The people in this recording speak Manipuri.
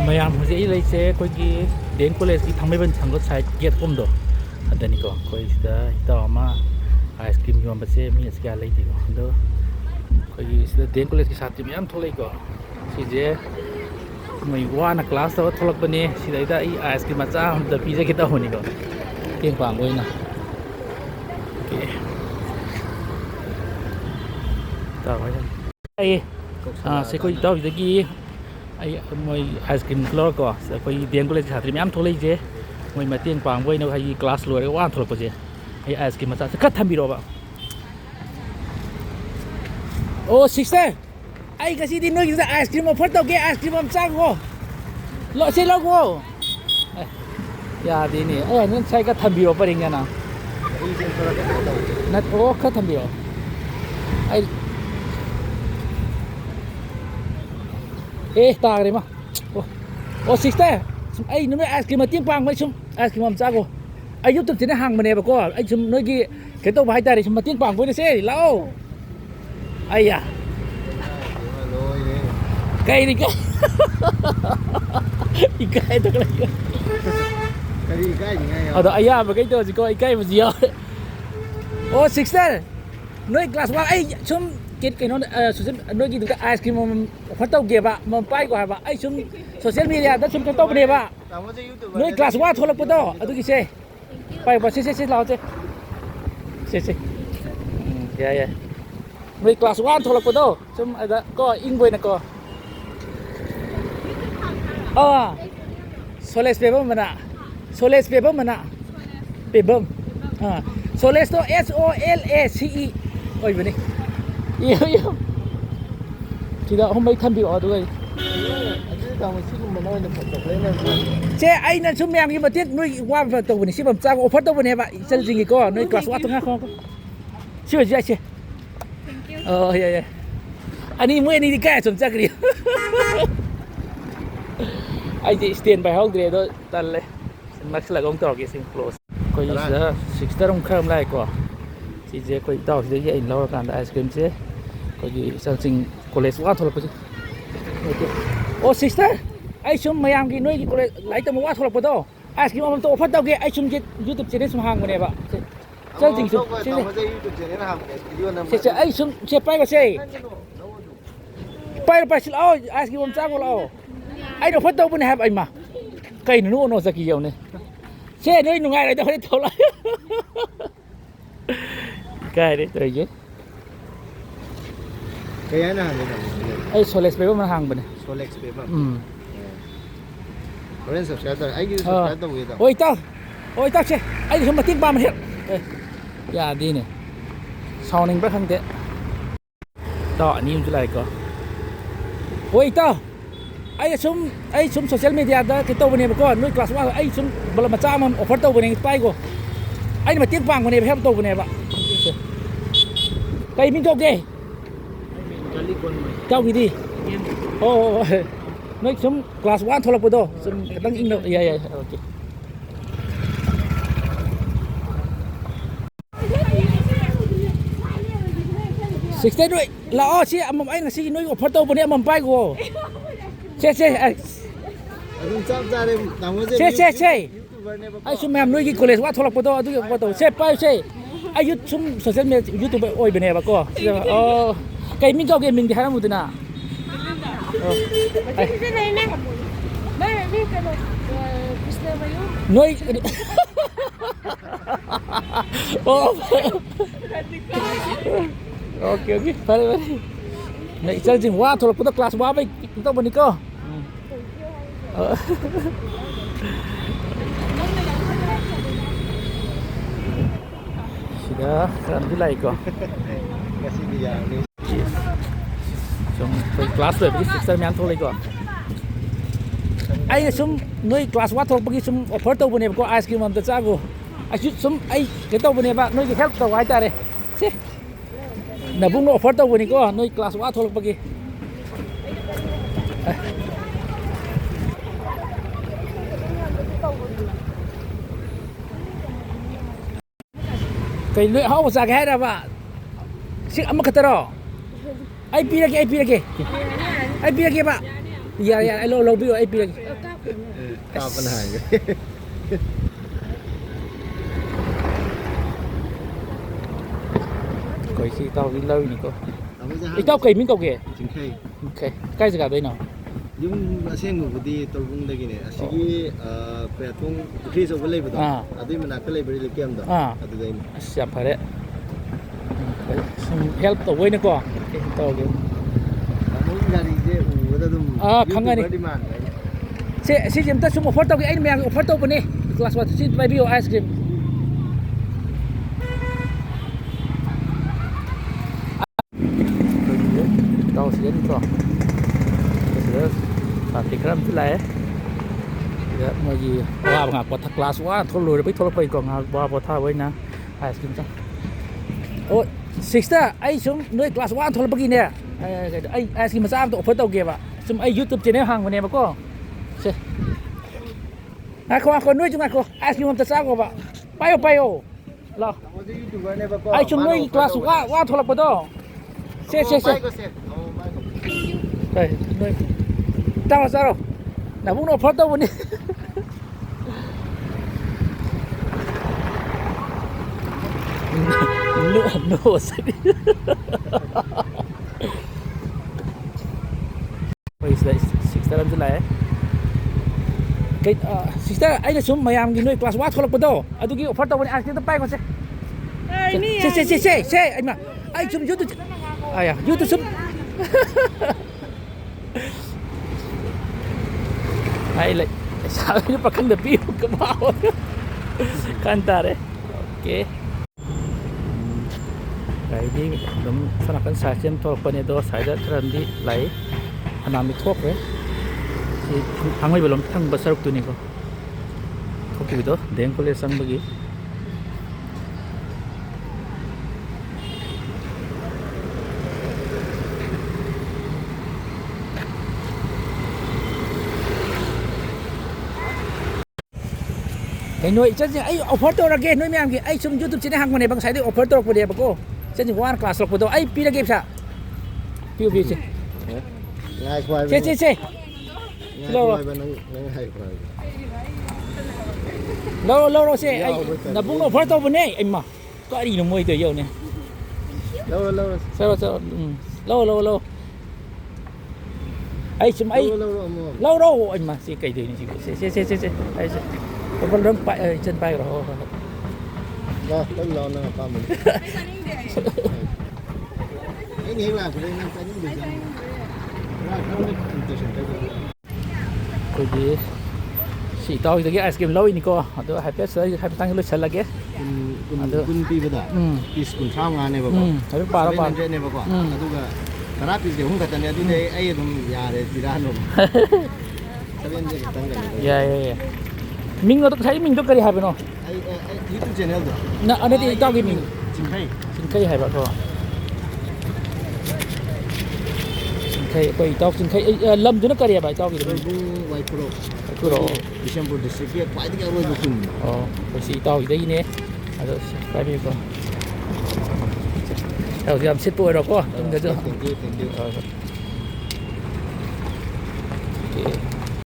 ꯃꯌꯥꯝ ꯍꯧꯖꯤꯛ ꯑꯩ ꯂꯩꯁꯦ ꯑꯩꯈꯣꯏꯒꯤ ꯗꯦꯟ ꯀꯣꯂꯦꯖꯀꯤ ꯊꯥꯡꯃꯩꯕꯟ ꯁꯪꯒꯣꯠ ꯁꯥꯏꯠ ꯒꯦꯠ ꯀꯨꯝꯗꯣ ꯑꯗꯅꯤꯀꯣ ꯑꯩꯈꯣꯏ ꯁꯤꯗ ꯏꯇꯥꯎ ꯑꯃ ꯑꯥꯏꯁ ꯀ꯭ꯔꯤꯝ ꯌꯣꯟꯕꯁꯦ ꯃꯤ ꯑꯁꯤ ꯀꯌꯥ ꯂꯩꯇꯦꯀꯣ ꯑꯗꯣ ꯑꯩꯈꯣꯏꯒꯤ ꯁꯤꯗ ꯗꯦꯟ ꯀꯣꯂꯦꯖꯀꯤ ꯁꯥꯇ꯭ꯔ ꯃꯌꯥꯝ ꯊꯣꯛꯂꯛꯏꯀꯣ ꯁꯤꯁꯦ ꯃꯣꯏ ꯋꯥꯅ ꯀ꯭ꯂꯥꯁ ꯇꯧꯔ ꯊꯣꯛꯂꯛꯄꯅꯦ ꯁꯤꯗꯩꯗ ꯑꯩ ꯑꯥꯏꯁ ꯀ꯭ꯔꯤꯝ ꯃꯆꯥ ꯑꯃꯇ ꯄꯤꯖꯒꯦ ꯇꯧꯕꯅꯤꯀꯣ ꯃꯇꯦꯡ ꯄꯥꯡꯕ ꯑꯣꯏꯅ ꯑꯩꯈꯣꯏ ꯏꯇꯥꯎꯁꯤꯗꯒꯤ ꯑꯩ ꯃꯣꯏ ꯑꯥꯏꯁ ꯀ꯭ꯔꯤꯝ ꯂꯧꯔꯀꯣ ꯑꯩꯈꯣꯏ ꯗꯤ ꯑꯦꯝ ꯀꯣꯂꯦꯖꯀꯤ ꯁꯥꯇ꯭ꯔ ꯃꯌꯥꯝ ꯊꯣꯛꯂꯛꯏꯁꯦ ꯃꯣꯏ ꯃꯇꯦꯡ ꯄꯥꯡꯕ ꯑꯣꯏꯅ ꯑꯩꯒꯤ ꯀ꯭ꯂꯥꯁ ꯂꯣꯏꯔꯒ ꯋꯥꯅ ꯊꯣꯛꯂꯛꯄꯁꯦ ꯑꯩ ꯑꯥꯏꯁ ꯀ꯭ꯔꯤꯝ ꯃꯆꯥꯁꯦ ꯈꯔ ꯊꯝꯕꯤꯔꯛꯑꯣꯕ ꯑꯣ ꯁꯤꯁꯇꯔ ꯑꯩ ꯉꯁꯤꯗꯤ ꯅꯣꯏꯒꯤꯗꯨꯗ ꯑꯥꯏꯁ ꯀ꯭ꯔꯤꯝ ꯑꯣꯐꯔ ꯇꯧꯒꯦ ꯑꯥꯏꯁ ꯀ꯭ꯔꯤꯝ ꯑꯃ ꯆꯥꯈꯣ ꯁꯤ ꯂꯧꯈꯣ ꯌꯥꯗꯦꯅꯦ ꯑꯩ ꯅꯪ ꯉꯁꯥꯏ ꯈꯔ ꯊꯝꯕꯤꯔꯛꯑꯣ ꯄꯔꯦꯡꯗꯅ ꯅꯠꯇ꯭ꯔꯣ ꯈꯔ ꯊꯝꯕꯤꯔꯛꯑꯣ ꯑꯩ ꯇꯥꯈ꯭ꯔꯦ ꯃꯥ ꯑꯣ ꯁꯤꯁꯇꯔ ꯁꯨꯝ ꯑꯩ ꯅꯣꯏ ꯑꯥꯏꯁ ꯀ꯭ꯔꯤꯝ ꯃꯇꯦꯡ ꯄꯥꯡꯕꯩ ꯁꯨꯝ ꯑꯥꯏꯁ ꯀ꯭ꯔꯤꯝ ꯑꯃ ꯆꯥꯈꯣ ꯑꯩ ꯌꯨꯇꯨꯕ ꯆꯦꯅꯦꯜ ꯍꯥꯡꯕꯅꯦꯕꯀꯣ ꯑꯩ ꯁꯨꯝ ꯅꯣꯏꯒꯤ ꯀꯩꯅꯣ ꯇꯧꯕ ꯍꯥꯏꯇꯥꯔꯦ ꯁꯨꯝ ꯃꯇꯦꯡ ꯄꯥꯡꯕ ꯑꯣꯏꯅ ꯁꯦ ꯂꯥꯛꯑꯣ ꯑꯩꯌꯥ ꯀꯩꯅꯤ ꯏꯀꯥꯏꯗ ꯀꯔꯤ ꯏꯀꯥꯏꯅꯤꯡꯉꯥꯏ ꯑꯗꯣ ꯑꯌꯥꯝꯕꯈꯩ ꯇꯧꯔꯁꯤꯀꯣ ꯏꯀꯥꯏꯕꯁꯨ ꯌꯥꯎꯋꯦ ꯑꯣ ꯁꯤꯁꯇꯔ ꯅꯣꯏ ꯀ꯭ꯂꯥꯁ ꯋꯥꯟ ꯑꯩ ꯁꯨꯝ ꯀꯩꯅꯣ ꯅꯣꯏꯒꯤꯗꯨꯗ ꯑꯥꯏꯁ ꯀ꯭ꯔꯤꯝ ꯑꯃꯃꯝ ꯑꯣꯐꯔ ꯇꯧꯒꯦꯕ ꯑꯃꯃꯝ ꯄꯥꯏꯀꯣ ꯍꯥꯏꯕ ꯑꯩ ꯁꯨꯝ ꯁꯣꯁꯤꯌꯦꯜ ꯃꯦꯗꯤꯌꯥꯗ ꯁꯨꯝ ꯀꯩꯅꯣ ꯇꯧꯕꯅꯦꯕ ꯅꯣꯏ ꯀ꯭ꯂꯥꯁ ꯋꯥꯟ ꯊꯣꯛꯂꯛꯄꯗꯣ ꯑꯗꯨꯒꯤꯁꯦ ꯄꯥꯏꯕ ꯁꯤ ꯂꯥꯛꯑꯣ ꯁꯦ ꯌꯥꯏ ꯅꯣꯏ ꯀ꯭ꯂꯥꯁ ꯋꯥꯟ ꯊꯣꯛꯂꯛꯄꯗꯣ ꯁꯨꯝ ꯑꯗ ꯀꯣ ꯏꯪꯕ ꯑꯣꯏꯅꯀꯣ ꯁꯣꯂꯦꯁ ꯄꯦꯕꯝ ꯃꯅꯥ ꯁꯣꯂꯦꯁ ꯄꯦꯕꯝ ꯃꯅꯥ ꯄꯦꯕꯝ ꯁꯣꯂꯦꯁꯇꯣ SOLACE ꯑꯣꯏꯕꯅꯤ ꯏꯌꯣ ꯁꯤꯗ ꯑꯍꯨꯝ ꯃꯩ ꯊꯝꯕꯤꯔꯛꯑꯣ ꯑꯗꯨꯒ ꯁꯦ ꯑꯩꯅ ꯁꯨꯝ ꯃꯌꯥꯝꯒꯤ ꯃꯇꯦꯡ ꯅꯣꯏ ꯋꯥꯕ ꯇꯧꯕꯅꯤ ꯁꯤ ꯆꯥꯛ ꯑꯣꯐꯔ ꯇꯧꯕꯅꯦꯕ ꯏꯆꯜꯁꯤꯡꯒꯤꯀꯣ ꯅꯣꯏ ꯀ꯭ꯂꯥꯁ ꯋꯥꯠꯇ ꯉꯥꯏꯈꯣ ꯁꯤ ꯑꯣꯏꯁꯤ ꯌꯥꯏꯁꯦ ꯌꯥꯏ ꯑꯅꯤ ꯃꯣꯏ ꯑꯅꯤꯗꯤ ꯀꯥꯏ ꯁꯨꯝ ꯆꯠꯈ꯭ꯔꯤ ꯑꯩꯁꯦ ꯏꯁꯇꯦꯟ ꯄꯥꯏꯍꯧꯗ꯭ꯔꯦ ꯑꯗꯣ ꯇꯜꯂꯦ ꯅꯛꯁꯤꯜꯂꯒ ꯑꯃꯨꯛ ꯇꯧꯔꯒꯦ ꯁꯤ ꯀ꯭ꯂꯣꯖ ꯑꯩꯈꯣꯏ ꯁꯤꯗ ꯁꯤꯛꯁꯇꯔ ꯑꯃꯨꯛ ꯈꯔ ꯑꯃ ꯂꯥꯛꯑꯦꯀꯣ ꯁꯤꯁꯦ ꯑꯩꯈꯣꯏ ꯏꯇꯥꯎꯁꯤꯗꯒꯤ ꯑꯩꯅ ꯂꯧꯔꯀꯥꯟꯗ ꯑꯥꯏꯁ ꯀ꯭ꯔꯤꯝꯁꯦ ꯑꯩꯈꯣꯏꯒꯤ ꯏꯆꯜꯁꯤꯡ ꯀꯣꯂꯦꯖ ꯋꯥ ꯊꯣꯛꯂꯛꯄꯁꯦ ꯑꯣ ꯁꯤꯁꯇꯔ ꯑꯩ ꯁꯨꯝ ꯃꯌꯥꯝꯒꯤ ꯅꯣꯏꯒꯤ ꯀꯣꯂꯦꯖ ꯂꯥꯏꯔꯤꯛ ꯇꯝꯕ ꯋꯥ ꯊꯣꯛꯂꯛꯄꯗꯣ ꯑꯥꯏꯁ ꯀ꯭ꯔꯤꯝ ꯑꯃꯃꯝꯇ ꯑꯣꯐꯔ ꯇꯧꯒꯦ ꯑꯩ ꯁꯨꯝ ꯌꯨꯇꯨꯕ ꯆꯦꯅꯦꯜ ꯁꯨꯝ ꯍꯥꯡꯕꯅꯦꯕ ꯏꯆꯜꯁꯤꯡꯁꯨ ꯁꯤꯁꯦ ꯑꯩ ꯁꯨꯝ ꯁꯦ ꯄꯥꯏꯔꯁꯦ ꯄꯥꯏꯁꯤ ꯂꯥꯛꯑꯣ ꯑꯥꯏꯁ ꯀ꯭ꯔꯤꯝ ꯑꯃ ꯆꯥꯈꯣ ꯂꯥꯛꯑꯣ ꯑꯩꯅ ꯑꯣꯐꯔ ꯇꯧꯕꯅꯦ ꯍꯥꯏꯕ ꯑꯩꯃ ꯀꯩꯅꯣ ꯅꯣ ꯆꯠꯈꯤ ꯌꯧꯅꯦ ꯁꯦ ꯅꯣꯏ ꯅꯨꯡꯉꯥꯏꯔꯣꯏꯗ ꯍꯣꯔꯦꯟ ꯊꯣꯛꯂꯛꯑ ꯏꯀꯥꯏꯔꯦ ꯇꯧꯔꯤꯁꯦ ꯀꯩ ꯍꯥꯏꯅ ꯍꯥꯡꯒꯦ ꯑꯩ ꯁꯣꯂꯦꯛꯁ ꯄꯦꯕꯔ ꯑꯃ ꯍꯥꯡꯕꯅꯦ ꯁꯣꯂꯦꯛꯁ ꯄꯦꯕꯔ ꯍꯣꯔꯦꯟ ꯁꯕꯁꯀ꯭ꯔꯥꯏꯕ ꯇꯧꯔꯦ ꯑꯩꯒꯤꯁꯨ ꯁꯕꯁꯀ꯭ꯔꯥꯏꯕ ꯇꯧꯒꯦꯗ ꯍꯣꯏ ꯏꯇꯥꯎꯁꯦ ꯑꯩꯅ ꯁꯨꯝ ꯃꯇꯦꯡ ꯄꯥꯡꯕ ꯍꯦꯛ ꯌꯥꯗꯦꯅꯦ ꯁꯥꯎꯅꯤꯡꯕ꯭ꯔꯥ ꯈꯪꯗꯦ ꯏꯇꯥꯎ ꯑꯅꯤ ꯑꯃꯁꯨ ꯂꯥꯛꯑꯦꯀꯣ ꯍꯣꯏ ꯏꯇꯥꯎ ꯑꯩ ꯁꯨꯝ ꯁꯣꯁꯤꯌꯦꯜ ꯃꯦꯗꯤꯌꯥꯗ ꯀꯩꯅꯣ ꯇꯧꯕꯅꯦꯕꯀꯣ ꯅꯣꯏ ꯀ꯭ꯂꯥꯁ ꯋꯥꯟ ꯑꯩ ꯁꯨꯝ ꯕꯂꯞ ꯃꯆꯥ ꯑꯃ ꯑꯣꯐꯔ ꯇꯧꯕꯅꯦ ꯄꯥꯏꯀꯣ ꯑꯩꯅ ꯃꯇꯦꯡ ꯄꯥꯡꯕꯅꯦꯕ ꯍꯦꯜꯞ ꯇꯧꯕꯅꯦꯕ ꯀꯩ ꯃꯤꯡ ꯀꯧꯒꯦ ꯏꯇꯥꯎꯒꯤꯗꯤ ꯍꯣꯏ ꯅꯣꯏ ꯁꯨꯝ ꯀ꯭ꯂꯥꯁ ꯋꯥꯟ ꯊꯣꯛꯂꯛꯄꯗꯣ ꯁꯨꯝ ꯈꯤꯇꯪ ꯏꯪꯅ ꯌꯥꯏ ꯑꯣꯀꯦ ꯁꯤꯛꯁꯇꯔ ꯅꯣꯏ ꯂꯥꯛꯑꯣ ꯁꯤ ꯑꯃꯃꯝ ꯑꯩ ꯉꯁꯤꯒꯤ ꯅꯣꯏ ꯑꯣꯐꯔ ꯇꯧꯕꯅꯦ ꯑꯃꯃꯝ ꯄꯥꯏꯈꯣ ꯁꯦ ꯑꯗꯨꯝ ꯆꯞ ꯆꯥꯔꯦ ꯇꯥꯃꯣꯁꯦ ꯑꯩ ꯁꯨꯝ ꯃꯌꯥꯝ ꯅꯣꯏꯒꯤ ꯀꯣꯂꯦꯖ ꯋꯥ ꯊꯣꯛꯂꯛꯄꯗꯣ ꯑꯗꯨꯒꯤ ꯑꯣꯐꯔ ꯇꯧ ꯁꯦ ꯄꯥꯏꯁꯦ ꯑꯩ ꯁꯨꯝ ꯁꯣꯁꯤꯌꯦꯜ ꯃꯦꯗꯤꯌꯥ ꯌꯨꯇꯨꯕꯔ ꯑꯣꯏꯕꯅꯦꯕꯀꯣ ꯀꯩ ꯃꯤꯡ ꯀꯧꯒꯦ ꯃꯤꯡꯗꯤ ꯍꯥꯏꯔꯝꯃꯨꯗꯅ ꯅꯣꯏ ꯑꯣꯀꯦ ꯐꯔꯦ ꯅꯣꯏ ꯏꯆꯜꯁꯤꯡ ꯋꯥ ꯊꯣꯛꯂꯛꯄꯗ class ꯋꯥꯕꯩ ꯇꯧꯕꯅꯤꯀꯣ sida kan dilai ko kasi biyani sum class le bi sister myam tholai ko ai sum noi class wa thok bagi sum offer to bune ko ice cream am ta cha go ai sum ai ke to bune ba noi help to ai ta re se na bung no offer to bune ko noi class wa thok bagi cái lưỡi hao ra cái ra ba xích ấm cái taro ai pia cái ba อย่าไอ้เราพี่ไอ้ปี ตาปัญหากัน coi khi tao đi lâu này cô ตามว่าจะ ไอ้เก้าไก่มิ้งเก้าแก่ จริงใช่ โอเคใกล้จะกลับได้เนาะ yung asen mo budi tolbung dagi ne asigi petong kris over lay bado adu mana kale bari le kem da adu dai siap hari help ตัวไว้นะก็ต่อเกี่ยว amu gari je uda dum khanga ni bari man si jam ta semua foto ai memang foto pun ni kelas waktu si baby ice cream tahu sih ni kok terus tapi keram tu lah ya mau gì qua ngạc bọt thật class quá thôi lùi biết thôi còn ngạc qua bọt thao với na ice cream sao ôi sister ai xuống nơi class quá thôi begini ya ai ice cream sao tụi foto kìa bạn xong ai YouTube channel hàng bên này mà có aku nuôi chúng aku ice cream tak sao bạn payo lo ai xuống nơi class quá thôi betul se đây nơi tao sao rồi nào muốn nó photo bên đi nổ sấy bây giờ sister làm gì lại cái sister anh là xuống mayam gini kelas what kalau betul aduh gini photo bên anh kita bay con se anh mà anh xuống YouTube ayah YouTube xuống ai lại sao ini pakai lebih ke bawah kantar ya oke cái đi đúng sao là cái sải trên thô bên này đó sải đã thành đi lấy anh làm bị thuốc đấy thì hàng ngày belum thằng besar waktu ni kok thuốc itu dengan kulit sang bagi cái nuôi chân ấy offer to ra cái nuôi mẹ cái ấy xuống YouTube trên hàng này bằng sải đi offer to của dia bako chân chỉ quan class lọc betul ấy pi ra game sa piu sih ngai khoai se lo ngai khoai lâu se ấy là bung offer to bên này anh mà có đi nó mua từ giờ này sao lâu ấy xuống ấy lâu anh mà si cái từ này se ấy con răng bay chân bay rồi lo nó pa mình cái này là cái này cái gì vậy ra nó presentation đây cái gì si tao itu ice cream lâu ini kok atau happy saya happy tang lu sel lagi kun pi beda pis kun sang ngane ba tapi parah ne ba ko aduga tara pis de hung katane adu dei ai dum yare tirano saben je tang ya mình nó thấy mình cái gì hay vậy nó YouTube channel đó nè anh ấy thì tao cái mình chính cái hay vậy thôi cái tao chính cái lâm cho nó cái gì vậy tao cái bu white pro December district ya quite cái rồi cũng cái gì tao cái này cái gì cơ tao làm xếp tuổi rồi có đúng chưa thank you